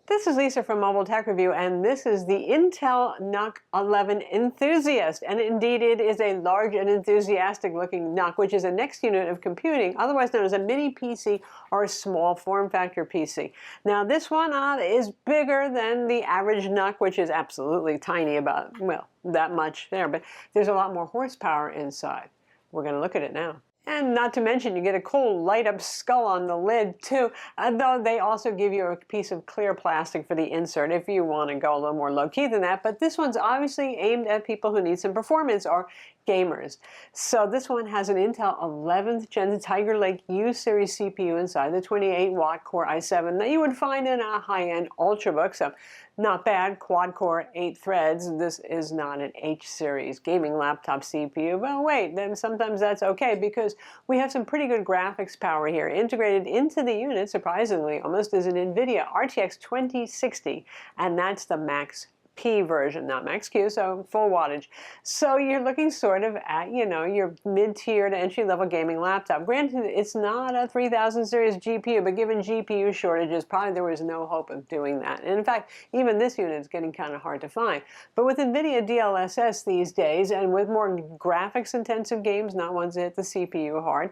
This is Lisa from MobileTechReview, and this is the Intel NUC 11 Enthusiast. And indeed, it is a large and enthusiastic-looking NUC, which is a next unit of computing, otherwise known as a mini PC or a small form factor PC. Now, this one is bigger than the average NUC, which is absolutely tiny, about, well, that much there. But there's a lot more horsepower inside. We're going to look at it now. And not to mention, you get a cool light-up skull on the lid, too, though they also give you a piece of clear plastic for the insert if you want to go a little more low-key than that. But this one's obviously aimed at people who need some performance or gamers. So this one has an Intel 11th Gen Tiger Lake U-Series CPU inside, the 28-watt Core i7 that you would find in a high-end Ultrabook. So not bad, quad-core, 8 threads. This is not an H-Series gaming laptop CPU. But wait, then sometimes that's okay because we have some pretty good graphics power here integrated into the unit, surprisingly, almost as an NVIDIA RTX 2060, and that's the Max P version, not Max Q, so full wattage. So you're looking sort of at, you know, your mid-tier to entry-level gaming laptop. Granted, it's not a 3000 series GPU, but given GPU shortages, probably there was no hope of doing that. And in fact, even this unit is getting kind of hard to find. But with NVIDIA DLSS these days, and with more graphics-intensive games, not ones that hit the CPU hard,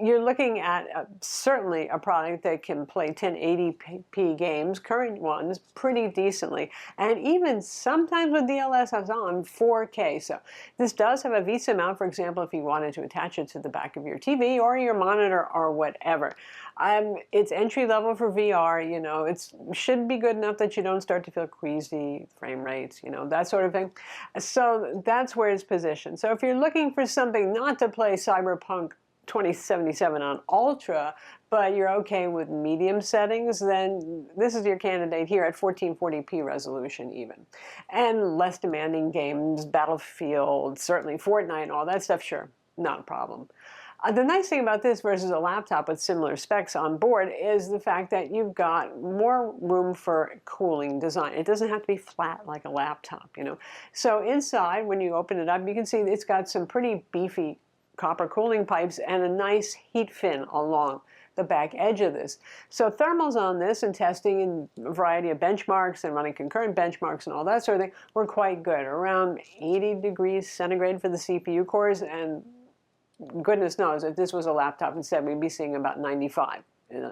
you're looking at certainly a product that can play 1080p games, current ones, pretty decently. And even sometimes with DLSS on 4K. So this does have a VESA mount, for example, if you wanted to attach it to the back of your TV or your monitor or whatever. It's entry level for VR, you know, it should be good enough that you don't start to feel queasy, frame rates, you know, that sort of thing. So that's where it's positioned. So if you're looking for something not to play Cyberpunk 2077 on Ultra, but you're okay with medium settings, then this is your candidate here at 1440p resolution even. And less demanding games, Battlefield, certainly Fortnite and all that stuff, sure, not a problem. The nice thing about this versus a laptop with similar specs on board is the fact that you've got more room for cooling design. It doesn't have to be flat like a laptop, you know. So inside, when you open it up, you can see it's got some pretty beefy copper cooling pipes and a nice heat fin along the back edge of this. So thermals on this and testing in a variety of benchmarks and running concurrent benchmarks and all that sort of thing were quite good. Around 80 degrees centigrade for the CPU cores, and goodness knows if this was a laptop instead, we'd be seeing about 95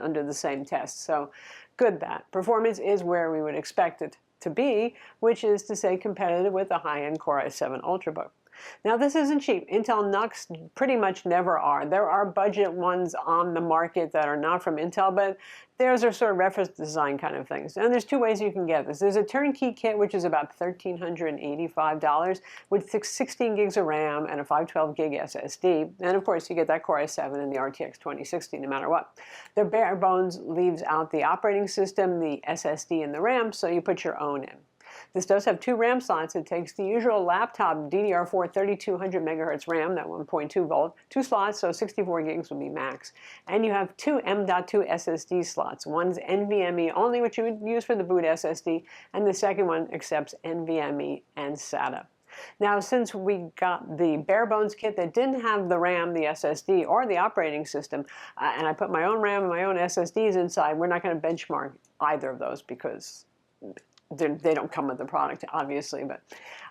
under the same test. So good that. Performance is where we would expect it to be, which is to say competitive with the high-end Core i7 Ultrabook. Now, this isn't cheap. Intel NUCs pretty much never are. There are budget ones on the market that are not from Intel, but theirs are sort of reference design kind of things. And there's two ways you can get this. There's a turnkey kit, which is about $1,385 with 16 gigs of RAM and a 512 gig SSD. And of course, you get that Core i7 and the RTX 2060 no matter what. The bare bones leaves out the operating system, the SSD, and the RAM, so you put your own in. This does have 2 RAM slots. It takes the usual laptop DDR4 3200 megahertz RAM, that 1.2 volt, 2 slots, so 64 gigs would be max. And you have 2 M.2 SSD slots. One's NVMe only, which you would use for the boot SSD, and the second one accepts NVMe and SATA. Now, since we got the bare bones kit that didn't have the RAM, the SSD, or the operating system, and I put my own RAM and my own SSDs inside, we're not going to benchmark either of those because they don't come with the product, obviously, but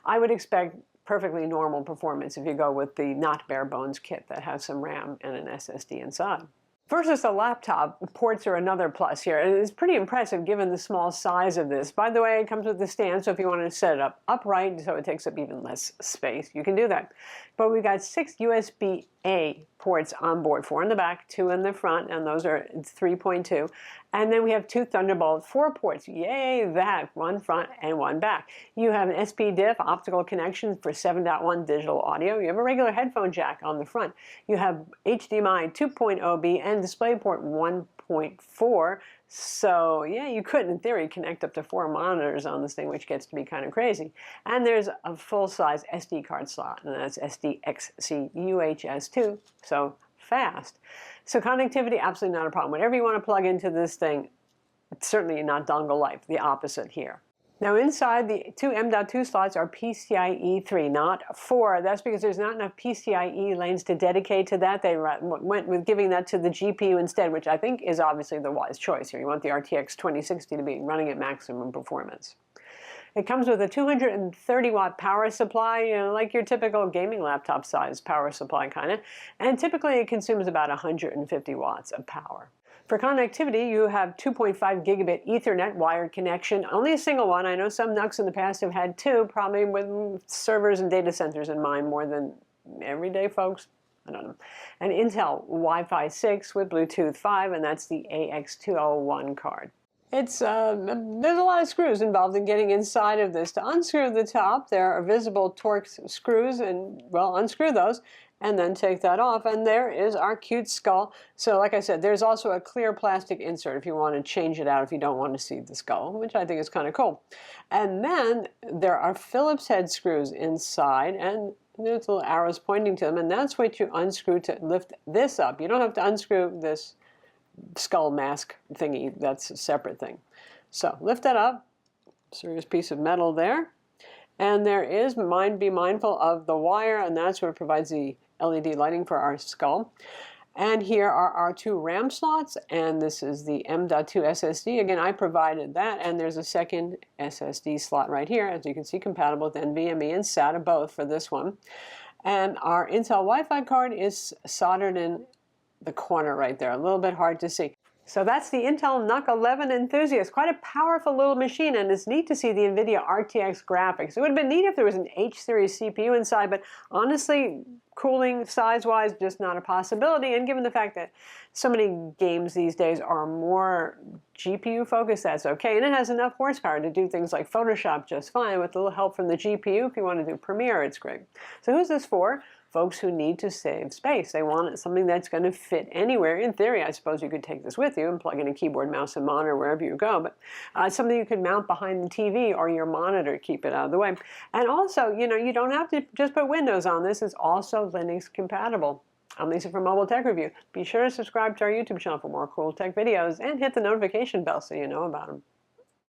I would expect perfectly normal performance if you go with the not bare bones kit that has some RAM and an SSD inside. Versus a laptop, ports are another plus here. And it's pretty impressive given the small size of this. By the way, it comes with the stand, so if you want to set it up upright so it takes up even less space, you can do that. But we've got 6 USB-A ports on board, 4 in the back, 2 in the front, and those are 3.2. And then we have 2 Thunderbolt 4 ports. Yay, that! 1 front and 1 back. You have an SP-Diff optical connection for 7.1 digital audio. You have a regular headphone jack on the front. You have HDMI 2.0B and DisplayPort 1.4. So yeah, you could, in theory, connect up to 4 monitors on this thing, which gets to be kind of crazy. And there's a full-size SD card slot, and that's SDXC UHS2, so fast. So connectivity, absolutely not a problem. Whatever you want to plug into this thing, it's certainly not dongle life, the opposite here. Now inside the two M.2 slots are PCIe 3, not 4. That's because there's not enough PCIe lanes to dedicate to that. They went with giving that to the GPU instead, which I think is obviously the wise choice here. You want the RTX 2060 to be running at maximum performance. It comes with a 230-watt power supply, you know, like your typical gaming laptop size power supply kind of, and typically it consumes about 150 watts of power. For connectivity, you have 2.5 gigabit Ethernet wired connection, only a single one. I know some NUCs in the past have had two, probably with servers and data centers in mind more than everyday folks. I don't know. And Intel Wi-Fi 6 with Bluetooth 5, and that's the AX201 card. There's a lot of screws involved in getting inside of this. To unscrew the top, there are visible Torx screws, and, well, unscrew those, and then take that off, and there is our cute skull. So like I said, there's also a clear plastic insert if you want to change it out if you don't want to see the skull, which I think is kind of cool. And then there are Phillips head screws inside, and there's little arrows pointing to them, and that's what you unscrew to lift this up. You don't have to unscrew this skull mask thingy. That's a separate thing. So lift that up. Serious piece of metal there. And there is, be mindful of the wire, and that's what provides the LED lighting for our skull. And here are our two RAM slots, and this is the M.2 SSD. Again, I provided that, and there's a second SSD slot right here, as you can see, compatible with NVMe and SATA, both for this one. And our Intel Wi-Fi card is soldered in the corner right there, a little bit hard to see. So that's the Intel NUC 11 Enthusiast. Quite a powerful little machine, and it's neat to see the NVIDIA RTX graphics. It would have been neat if there was an H-series CPU inside, but honestly, cooling size-wise, just not a possibility. And given the fact that so many games these days are more GPU-focused, that's okay. And it has enough horsepower to do things like Photoshop just fine with a little help from the GPU. If you want to do Premiere, it's great. So who's this for? Folks who need to save space. They want something that's going to fit anywhere. In theory, I suppose you could take this with you and plug in a keyboard, mouse, and monitor wherever you go, but something you could mount behind the TV or your monitor, keep it out of the way. And also, you know, you don't have to just put Windows on this. It's also Linux compatible. I'm Lisa from MobileTechReview. Be sure to subscribe to our YouTube channel for more cool tech videos and hit the notification bell so you know about them.